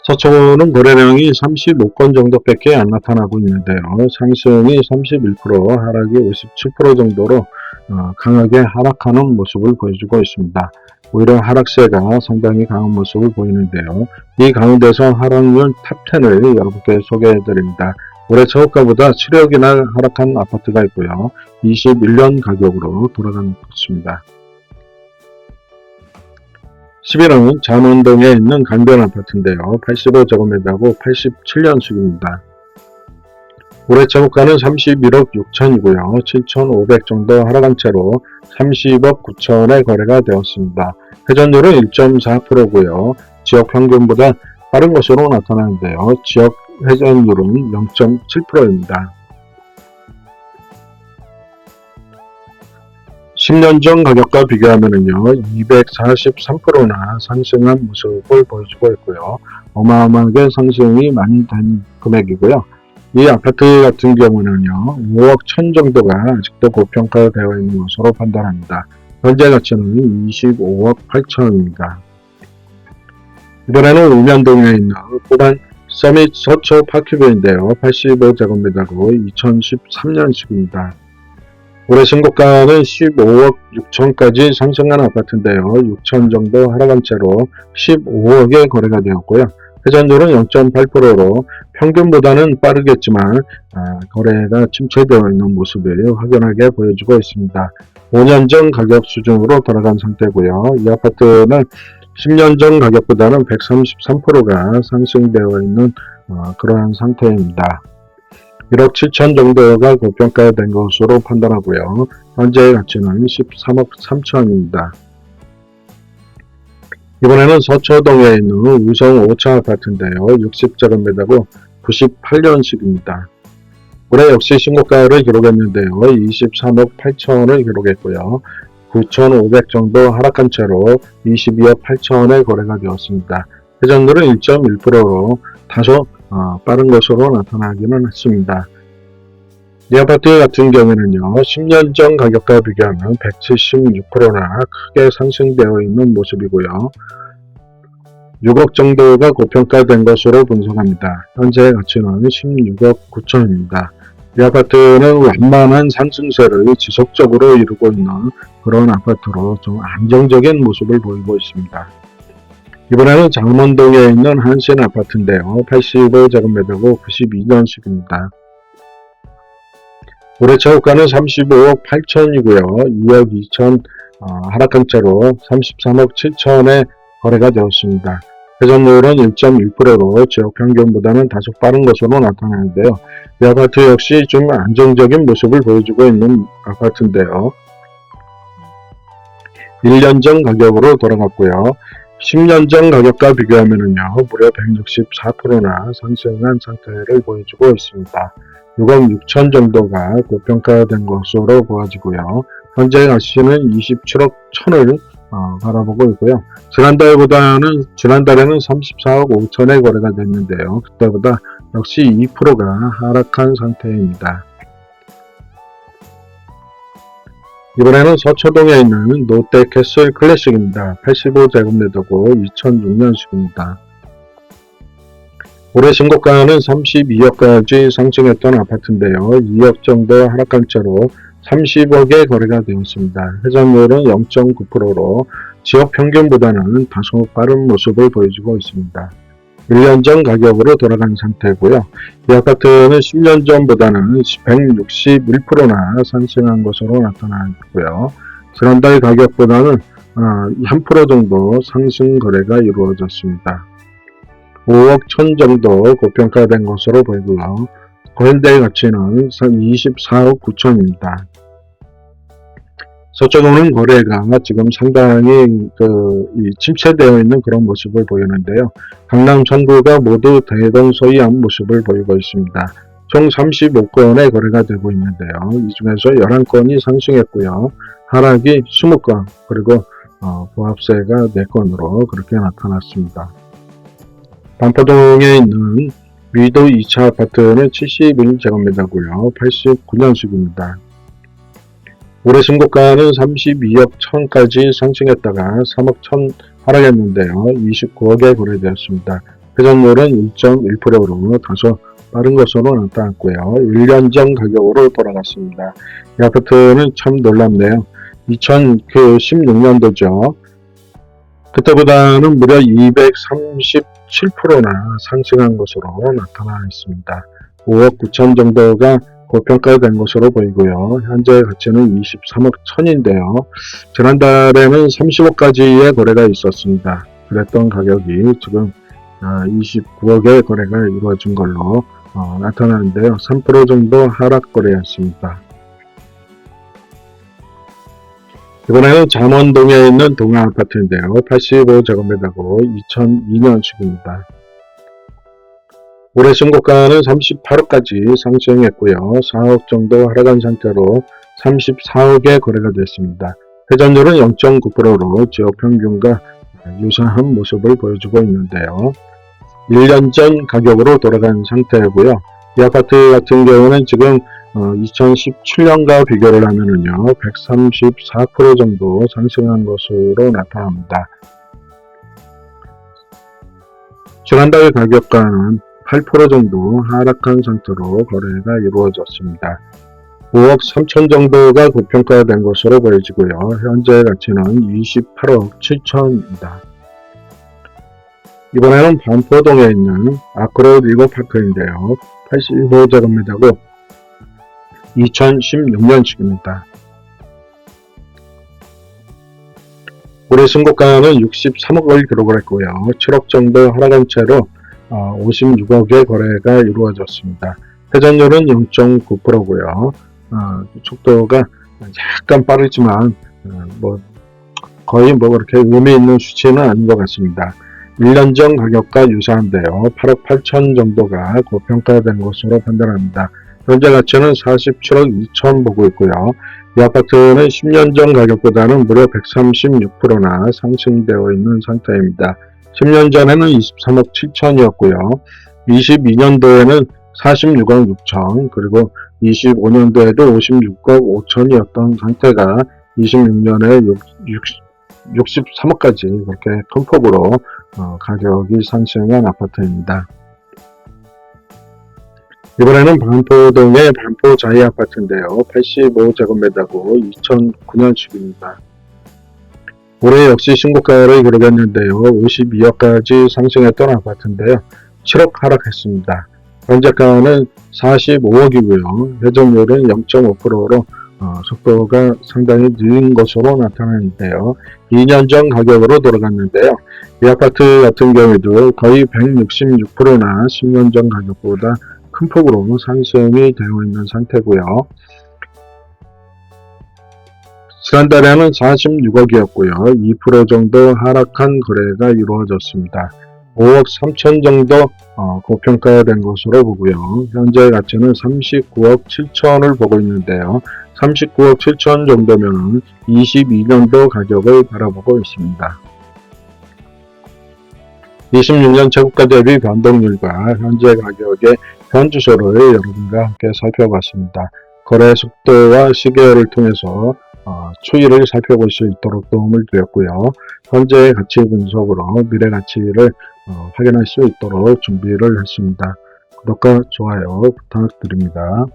서초구는 거래량이 35건 정도밖에 안 나타나고 있는데요. 상승이 31%, 하락이 57% 정도로 강하게 하락하는 모습을 보여주고 있습니다. 오히려 하락세가 상당히 강한 모습을 보이는데요. 이 가운데서 하락률 탑10을 여러분께 소개해드립니다. 올해 저가보다 7억이나 하락한 아파트가 있고요. 21년 가격으로 돌아가는 것입니다. 11호는 잠원동에 있는 강변 아파트인데요. 85제곱미터고 87년식입니다. 올해 저가는 31억 6천이고요. 7,500 정도 하락한 채로 30억 9천에 거래가 되었습니다. 회전율은 1.4%고요. 지역 평균보다 빠른 것으로 나타나는데요. 지역 회전율은 0.7%입니다. 10년 전 가격과 비교하면요, 243%나 상승한 모습을 보여주고 있고요. 어마어마하게 상승이 많이 된 금액이고요. 이 아파트 같은 경우는요, 5억 1천 정도가 아직도 고평가되어 있는 것으로 판단합니다. 현재 가치는 25억 8천입니다. 이번에는 울면동에 있는 포반 서밋 서초 파큐뷰인데요. 85제곱미터고 2013년식입니다. 올해 신고가는 15억 6천까지 상승한 아파트인데요. 6천 정도 하락한 채로 15억에 거래가 되었고요. 회전율은 0.8%로 평균보다는 빠르겠지만 거래가 침체되어 있는 모습을 확연하게 보여주고 있습니다. 5년 전 가격 수준으로 돌아간 상태고요. 이 아파트는 10년 전 가격보다는 133%가 상승되어 있는 그러한 상태입니다. 1억 7천 정도가 고평가된 것으로 판단하고요. 현재 가치는 13억 3천입니다. 이번에는 서초동에 있는 우성 5차 아파트인데요. 60제곱미터고 98년식입니다. 올해 역시 신고가를 기록했는데요. 23억 8천을 기록했고요. 9,500 정도 하락한 채로 22억 8천에 거래가 되었습니다. 회전율은 1.1%로 다소 빠른 것으로 나타나기는 했습니다. 이 아파트 같은 경우는요, 10년 전 가격과 비교하면 176%나 크게 상승되어 있는 모습이고요. 6억 정도가 고평가된 것으로 분석합니다. 현재 가치는 16억 9천입니다. 이 아파트는 완만한 상승세를 지속적으로 이루고 있는 그런 아파트로 좀 안정적인 모습을 보이고 있습니다. 이번에는 장문동에 있는 한신 아파트인데요. 85제곱미터고 92년식입니다. 올해 저가는 35억 8천이고요. 2억 2천 하락한 채로 33억 7천에 거래가 되었습니다. 회전율은 1.1%로 지역 평균보다는 다소 빠른 것으로 나타나는데요. 이 아파트 역시 좀 안정적인 모습을 보여주고 있는 아파트인데요. 1년 전 가격으로 돌아갔고요. 10년 전 가격과 비교하면요, 무려 164%나 상승한 상태를 보여주고 있습니다. 6억 6천 정도가 고평가된 것으로 보여지고요. 현재 가치는 27억 1천을 바라보고 있고요. 지난달에는 34억 5천에 거래가 됐는데요. 그때보다 역시 2%가 하락한 상태입니다. 이번에는 서초동에 있는 롯데캐슬 클래식입니다. 85제곱미터고 2006년식입니다. 올해 신고가는 32억까지 상승했던 아파트인데요. 2억 정도 하락한 채로 30억에 거래가 되었습니다. 회전율은 0.9%로 지역 평균보다는 다소 빠른 모습을 보여주고 있습니다. 1년 전 가격으로 돌아간 상태고요. 이 아파트는 10년 전보다는 161%나 상승한 것으로 나타나고요. 지난달 가격보다는 1% 정도 상승 거래가 이루어졌습니다. 5억 1천 정도 고평가된 것으로 보이고요. 현재 가치는 24억 9천입니다. 서초동은 거래가 지금 상당히 침체되어 있는 그런 모습을 보이는데요. 강남 선구가 모두 대동소이한 모습을 보이고 있습니다. 총 35건의 거래가 되고 있는데요. 이 중에서 11건이 상승했고요. 하락이 20건, 그리고 보합세가 4건으로 그렇게 나타났습니다. 반포동에 있는 위도 2차 아파트는 71제곱미터고요. 89년식입니다. 올해 신고가는 32억 1천까지 상승했다가 3억 1천 하락했는데요. 29억에 거래되었습니다. 회전율은 1.1%로 다소 빠른 것으로 나타났고요. 1년 전 가격으로 돌아갔습니다. 이 아파트는 참 놀랍네요. 2016년도죠. 그때보다는 무려 237%나 상승한 것으로 나타나 있습니다. 5억 9천 정도가 고평가된 것으로 보이고요. 현재 가치는 23억 천인데요. 지난달에는 30억까지의 거래가 있었습니다. 그랬던 가격이 지금 29억의 거래가 이루어진 걸로 나타나는데요. 3% 정도 하락 거래였습니다. 이번에는 잠원동에 있는 동아아파트인데요. 85제곱미터고 2002년식입니다. 올해 신고가는 38억까지 상승했고요. 4억 정도 하락한 상태로 34억에 거래가 됐습니다. 회전율은 0.9%로 지역 평균과 유사한 모습을 보여주고 있는데요. 1년 전 가격으로 돌아간 상태고요. 이 아파트 같은 경우는 지금 2017년과 비교를 하면은요, 134% 정도 상승한 것으로 나타납니다. 지난달 가격과는 8% 정도 하락한 상태로 거래가 이루어졌습니다. 5억 3천 정도가 고평가된 것으로 보여지고요. 현재 가치는 28억 7천입니다. 이번에는 반포동에 있는 아크로 리버파크인데요. 85제곱미터고 2016년식입니다. 올해 신고가는 63억을 기록을 했고요. 7억 정도 하락한 채로 56억의 거래가 이루어졌습니다. 회전율은 0.9%고요. 속도가 약간 빠르지만 거의 그렇게 의미 있는 수치는 아닌 것 같습니다. 1년 전 가격과 유사한데요. 8억 8천 정도가 고평가된 것으로 판단합니다. 현재 가치는 47억 2천 보고 있고요. 이 아파트는 10년 전 가격보다는 무려 136%나 상승되어 있는 상태입니다. 10년 전에는 23억 7천이었고요. 22년도에는 46억 6천, 그리고 25년도에도 56억 5천이었던 상태가 26년에 63억까지 그렇게 큰 폭으로 가격이 상승한 아파트입니다. 이번에는 반포동의 반포자이 아파트인데요. 85제곱미터고 2009년식입니다. 올해 역시 신고가를 기록했는데요. 52억까지 상승했던 아파트인데요. 7억 하락했습니다. 현재가는 45억이고요. 회전율은 0.5%로 속도가 상당히 느린 것으로 나타나는데요. 2년 전 가격으로 돌아갔는데요. 이 아파트 같은 경우에도 거의 166%나 10년 전 가격보다 큰 폭으로 상승이 되어 있는 상태고요. 지난달에는 46억이었고요. 2% 정도 하락한 거래가 이루어졌습니다. 5억 3천 정도 고평가된 것으로 보고요. 현재 가치는 39억 7천을 보고 있는데요. 39억 7천 정도면 22년도 가격을 바라보고 있습니다. 26년 최고가 대비 변동률과 현재 가격의 현주소를 여러분과 함께 살펴봤습니다. 거래 속도와 시계열을 통해서 추이를 살펴볼 수 있도록 도움을 드렸고요. 현재의 가치 분석으로 미래 가치를 확인할 수 있도록 준비를 했습니다. 구독과 좋아요 부탁드립니다.